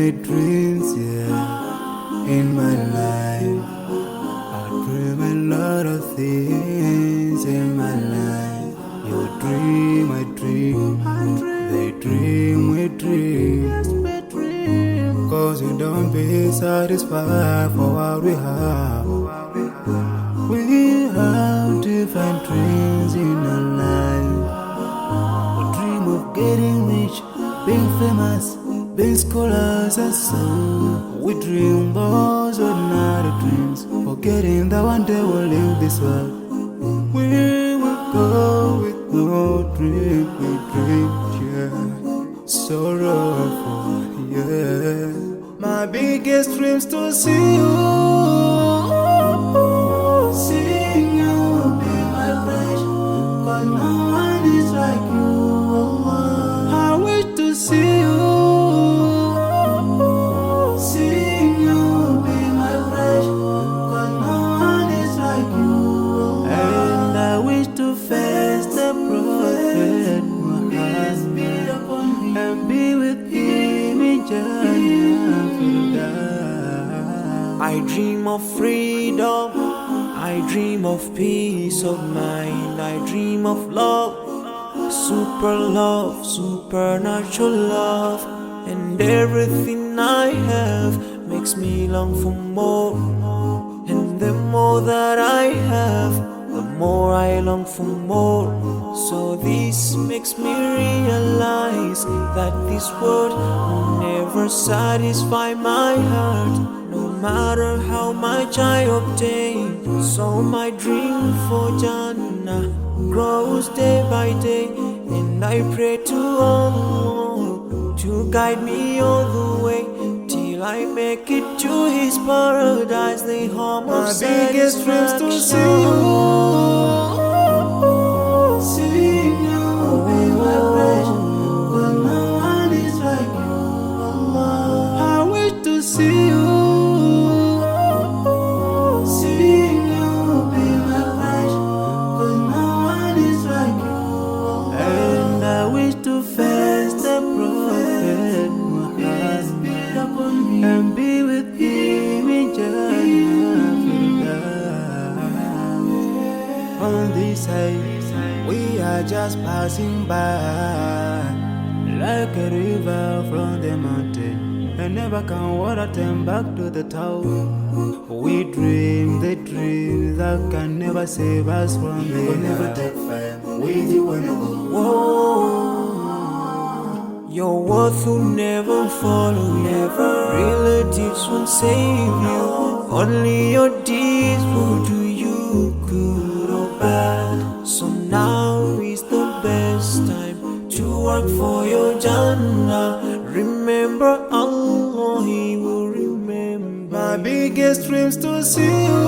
my dreams, yeah. In my life, I dream a lot of things in my life. You dream, I dream, they dream, we dream. Cause we don't be satisfied for what we have. We have different dreams in our life. We dream of getting rich, being famous, being scholars and so. We dream those ordinary dreams, forgetting that one day we'll leave this world. We will go with no dream, we dream, yeah. Sorrowful, yeah. My biggest dreams to see you, seeing you be my friend. Cause no one is like you. I wish to see you, seeing you be my friend. Cause no one is like you. And I wish to face the prophet Muhammad and be with him in Jannah. I dream of freedom, I dream of peace of mind, I dream of love, supernatural love, and everything I have makes me long for more. And the more that I have, the more I long for more. So this makes me realize that this world will never satisfy my heart, no matter how much I obtain. So my dream for Jannah grows day by day, and I pray to Allah to guide me all the way till I make it to His paradise, the home of satisfaction. My biggest dreams to see you, seeing you be my friend. Cause no one is like you, Allah. I wish to see you, seeing you be my friend. Cause no one is like you, Allah. And I wish to face the prophet Muhammad and be with him in Jannah. On this side, we are just passing by, like a river from the mountain, and never can water turn back to the town. We dream the dream that can never save us from the We'll never take fire with you when you go. Whoa. Your worth will never follow you, relatives won't save you, only your deeds will do you good or bad. So now is the best time to work for your Jannah. Remember Allah, He will remember. My biggest dreams to see you,